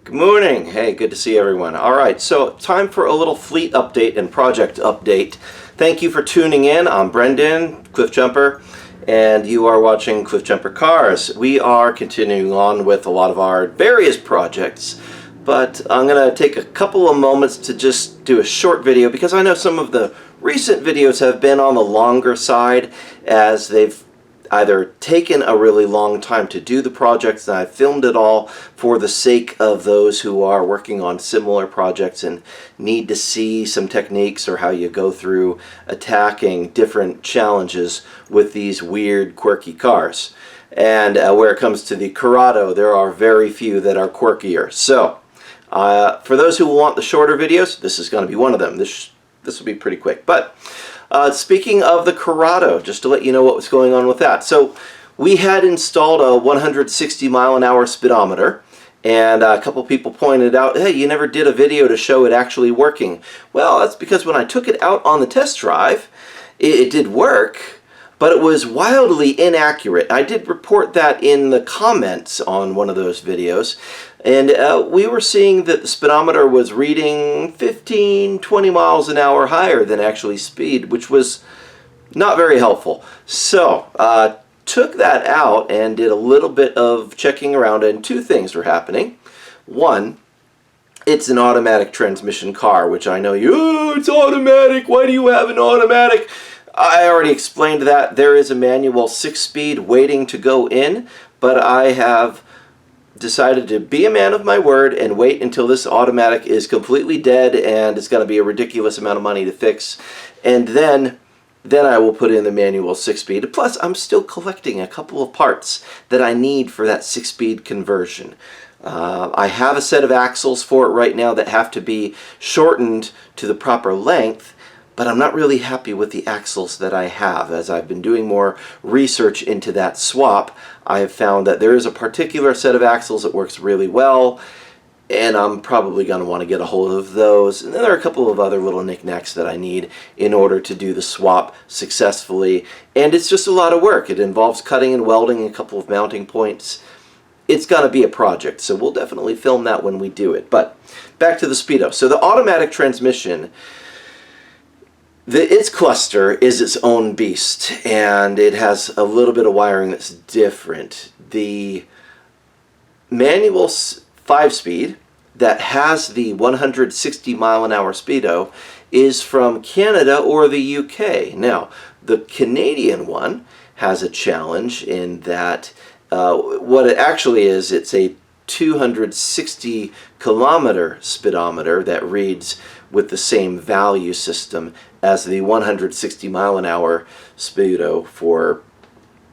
Good morning. Hey, good to see everyone. All right, so time for a little fleet update and project update. Thank you for tuning in. I'm Brendan, Cliffjumper, and you are watching Cliffjumper Cars. We are continuing on with a lot of our various projects, but I'm going to take a couple of moments to just do a short video because I know some of the recent videos have been on the longer side as they've either taken a really long time to do the projects, and I filmed it all for the sake of those who are working on similar projects and need to see some techniques or how you go through attacking different challenges with these weird, quirky cars. And where it comes to the Corrado, there are very few that are quirkier. So, for those who want the shorter videos, this is going to be one of them. This will be pretty quick. But speaking of the Corrado, just to let you know what was going on with that. So we had installed a 160 mile an hour speedometer, and a couple people pointed out, hey, you never did a video to show it actually working. Well, that's because when I took it out on the test drive, it did work, but it was wildly inaccurate. I did report that in the comments on one of those videos, and we were seeing that the speedometer was reading 15-20 miles an hour higher than actually speed, which was not very helpful. So took that out and did a little bit of checking around, and two things were happening. One, it's an automatic transmission car, which I know it's automatic, why do you have an automatic? I already explained that. There is a manual 6-speed waiting to go in, but I have decided to be a man of my word and wait until this automatic is completely dead and it's going to be a ridiculous amount of money to fix, and then I will put in the manual 6-speed. Plus, I'm still collecting a couple of parts that I need for that 6-speed conversion. I have a set of axles for it right now that have to be shortened to the proper length, but I'm not really happy with the axles that I have. As I've been doing more research into that swap, I have found that there is a particular set of axles that works really well, and I'm probably going to want to get a hold of those. And then there are a couple of other little knickknacks that I need in order to do the swap successfully, and it's just a lot of work. It involves cutting and welding a couple of mounting points. It's going to be a project, so we'll definitely film that when we do it. But back to the Speedo. So the automatic transmission, its cluster is its own beast, and it has a little bit of wiring that's different. The manual 5-speed that has the 160 mile an hour speedo is from Canada or the UK. Now, the Canadian one has a challenge in that what it actually is, it's a 260 kilometer speedometer that reads with the same value system as the 160 mile an hour speedo for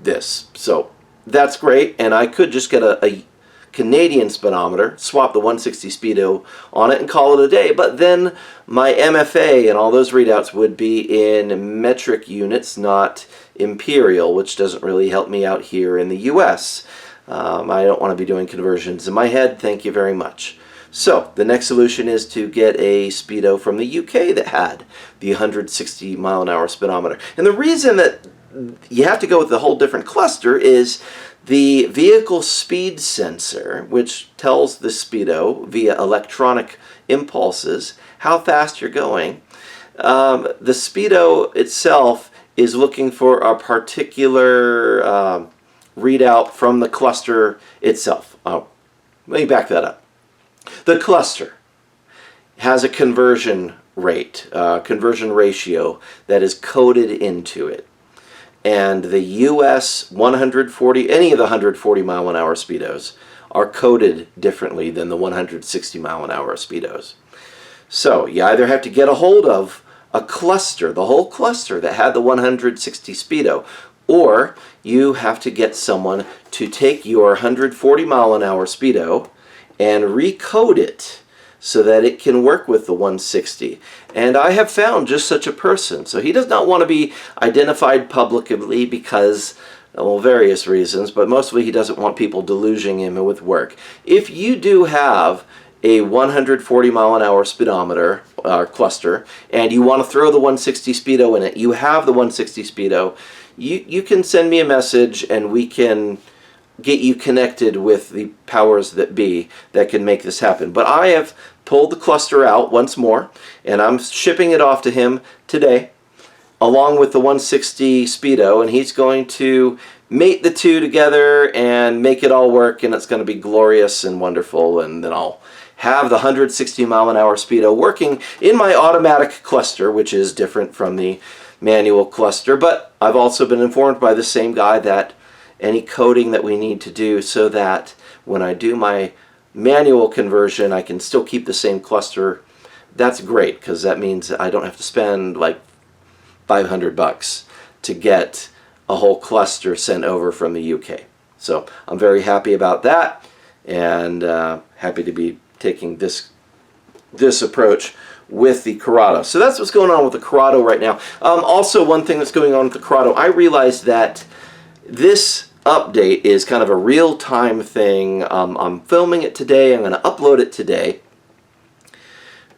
this. So that's great, and I could just get a Canadian speedometer, swap the 160 speedo on it and call it a day, but then my MFA and all those readouts would be in metric units, not imperial, which doesn't really help me out here in the US. I don't want to be doing conversions in my head, thank you very much. So the next solution is to get a speedo from the UK that had the 160 mile an hour speedometer. And the reason that you have to go with a whole different cluster is the vehicle speed sensor, which tells the speedo via electronic impulses how fast you're going. The speedo itself is looking for a particular readout from the cluster itself. Oh, let me back that up. The cluster has a conversion rate, conversion ratio that is coded into it. And the US 140, any of the 140 mile an hour speedos are coded differently than the 160 mile an hour speedos. So you either have to get a hold of a cluster, the whole cluster that had the 160 speedo, or you have to get someone to take your 140 mile an hour speedo and recode it so that it can work with the 160. And I have found just such a person. So he does not want to be identified publicly because, well, various reasons, but mostly he doesn't want people deluging him with work. If you do have a 140 mile an hour speedometer cluster and you want to throw the 160 speedo in it, you have the 160 speedo, you can send me a message and we can get you connected with the powers that be that can make this happen. But I have pulled the cluster out once more, and I'm shipping it off to him today, along with the 160 Speedo, and he's going to mate the two together and make it all work, and it's going to be glorious and wonderful, and then I'll have the 160 mile an hour Speedo working in my automatic cluster, which is different from the manual cluster. But I've also been informed by the same guy that any coding that we need to do so that when I do my manual conversion I can still keep the same cluster, that's great, because that means I don't have to spend like $500 to get a whole cluster sent over from the UK. So I'm very happy about that, and happy to be taking this approach with the Corrado. So that's what's going on with the Corrado right now. Also, one thing that's going on with the Corrado, I realized that this update is kind of a real-time thing. I'm filming it today. I'm going to upload it today.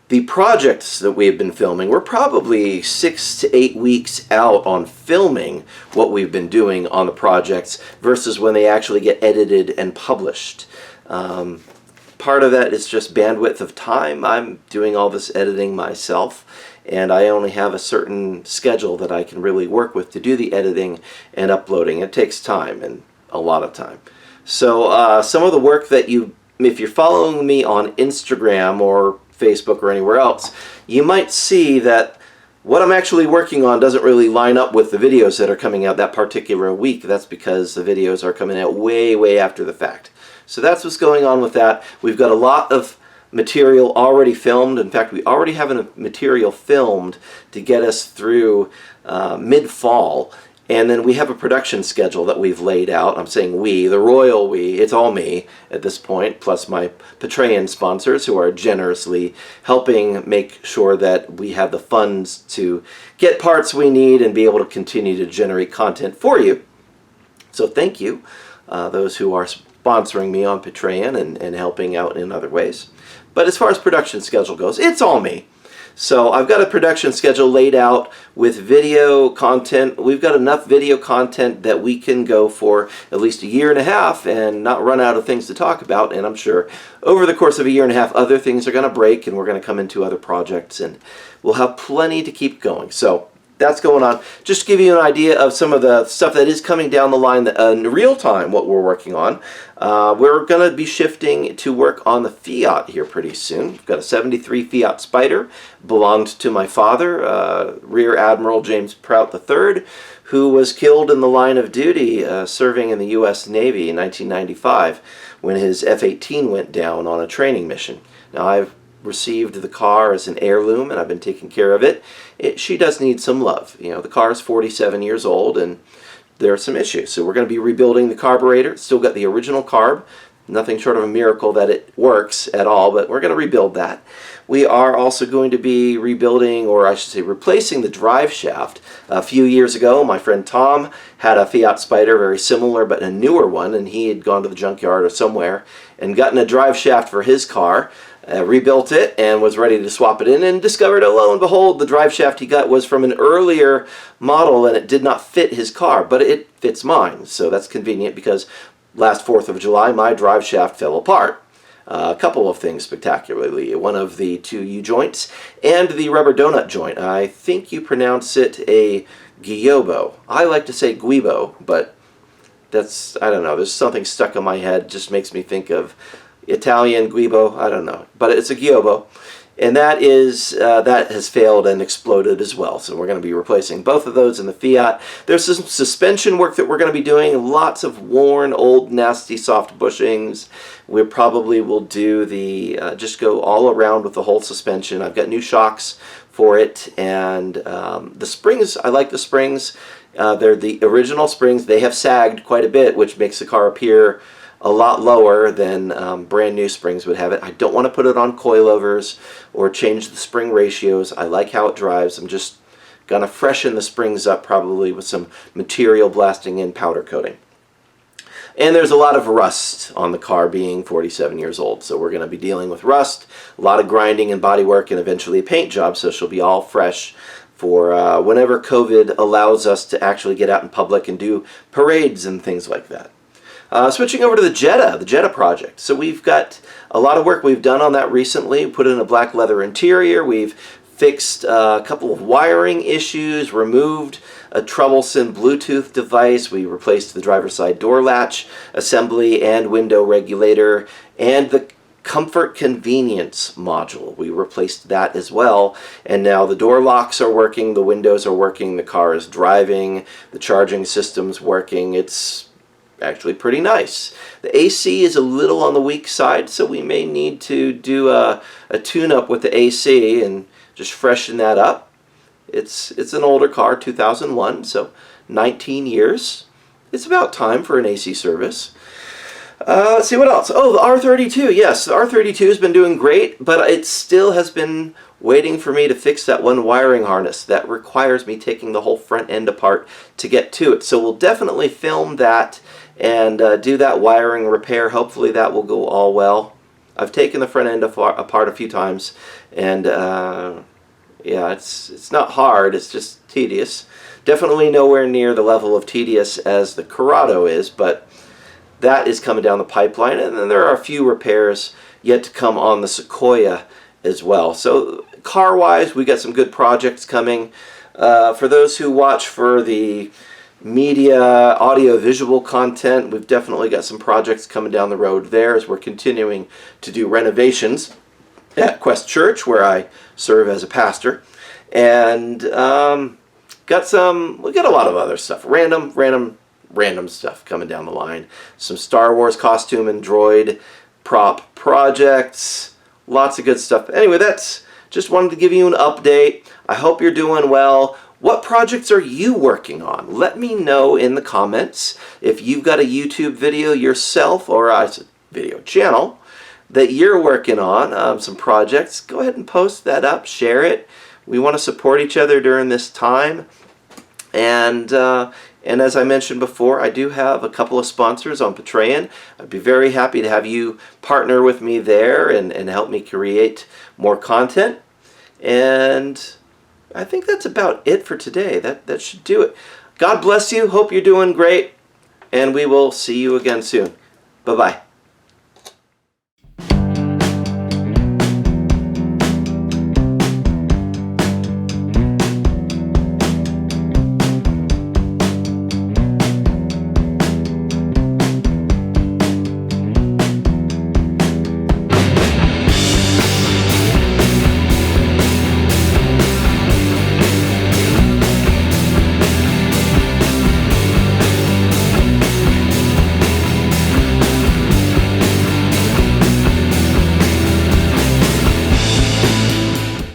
The projects that we have been filming, we're probably 6 to 8 weeks out on filming what we've been doing on the projects versus when they actually get edited and published. Part of that is just bandwidth of time. I'm doing all this editing myself, and I only have a certain schedule that I can really work with to do the editing and uploading. It takes time, and a lot of time. So some of the work that if you're following me on Instagram or Facebook or anywhere else, you might see that what I'm actually working on doesn't really line up with the videos that are coming out that particular week. That's because the videos are coming out way, way after the fact. So that's what's going on with that. We've got a lot of material already filmed. In fact, we already have material filmed to get us through mid-fall. And then we have a production schedule that we've laid out. I'm saying we, the royal we, it's all me at this point, plus my Patreon sponsors who are generously helping make sure that we have the funds to get parts we need and be able to continue to generate content for you. So thank you, those who are sponsoring me on Patreon and helping out in other ways. But as far as production schedule goes, it's all me. So I've got a production schedule laid out with video content. We've got enough video content that we can go for at least a year and a half and not run out of things to talk about. And I'm sure over the course of a year and a half, other things are going to break and we're going to come into other projects and we'll have plenty to keep going. So that's going on. Just to give you an idea of some of the stuff that is coming down the line in real time, what we're working on. We're going to be shifting to work on the Fiat here pretty soon. We've got a 73 Fiat Spider, belonged to my father, Rear Admiral James Prout III, who was killed in the line of duty serving in the U.S. Navy in 1995 when his F-18 went down on a training mission. Now, I've received the car as an heirloom and I've been taking care of it. She does need some love. You know, the car is 47 years old and there are some issues. So we're going to be rebuilding the carburetor. It's still got the original carb. Nothing short of a miracle that it works at all, but we're going to rebuild that. We are also going to be rebuilding, or I should say replacing, the drive shaft. A few years ago, my friend Tom had a Fiat Spider, very similar but a newer one, and he had gone to the junkyard or somewhere and gotten a drive shaft for his car. Rebuilt it and was ready to swap it in and discovered, oh, lo and behold, the drive shaft he got was from an earlier model and it did not fit his car, but it fits mine. So that's convenient because last 4th of July my drive shaft fell apart. A couple of things spectacularly. One of the 2 U-joints and the rubber donut joint. I think you pronounce it a giobo. I like to say guibo, but that's, I don't know, there's something stuck in my head. It just makes me think of Italian guibo, I don't know, but it's a giobo, and that has failed and exploded as well. So we're going to be replacing both of those in the Fiat. There's some suspension work that we're going to be doing. Lots of worn, old, nasty, soft bushings. We probably will do the just go all around with the whole suspension. I've got new shocks for it, and the springs. I like the springs. They're the original springs. They have sagged quite a bit, which makes the car appear a lot lower than brand new springs would have it. I don't want to put it on coilovers or change the spring ratios. I like how it drives. I'm just going to freshen the springs up probably with some material blasting in powder coating. And there's a lot of rust on the car being 47 years old. So we're going to be dealing with rust, a lot of grinding and body work, and eventually a paint job. So she'll be all fresh for whenever COVID allows us to actually get out in public and do parades and things like that. Switching over to the Jetta project. So we've got a lot of work we've done on that recently. We put in a black leather interior. We've fixed a couple of wiring issues, removed a troublesome Bluetooth device. We replaced the driver's side door latch assembly and window regulator, and the comfort convenience module. We replaced that as well, and now the door locks are working, the windows are working, the car is driving, the charging system's working. It's actually pretty nice. The AC is a little on the weak side, so we may need to do a tune-up with the AC and just freshen that up. It's an older car, 2001, so 19 years. It's about time for an AC service. Let's see what else. Oh, the R32. Yes, the R32 has been doing great, but it still has been waiting for me to fix that one wiring harness. That requires me taking the whole front end apart to get to it. So we'll definitely film that and do that wiring repair. Hopefully that will go all well. I've taken the front end apart a few times, and yeah, it's not hard, it's just tedious. Definitely nowhere near the level of tedious as the Corrado is, but that is coming down the pipeline. And then there are a few repairs yet to come on the Sequoia as well. So car-wise, we got some good projects coming. For those who watch for the media, audio-visual content, we've definitely got some projects coming down the road there as we're continuing to do renovations at Quest Church, where I serve as a pastor, and we got a lot of other stuff, random stuff coming down the line. Some Star Wars costume and droid prop projects, lots of good stuff. Anyway, that's just wanted to give you an update. I hope you're doing well. What projects are you working on? Let me know in the comments. If you've got a YouTube video yourself, or a video channel that you're working on, some projects, go ahead and post that up, share it. We want to support each other during this time. And as I mentioned before, I do have a couple of sponsors on Patreon. I'd be very happy to have you partner with me there and help me create more content. And I think that's about it for today. That should do it. God bless you. Hope you're doing great. And we will see you again soon. Bye-bye.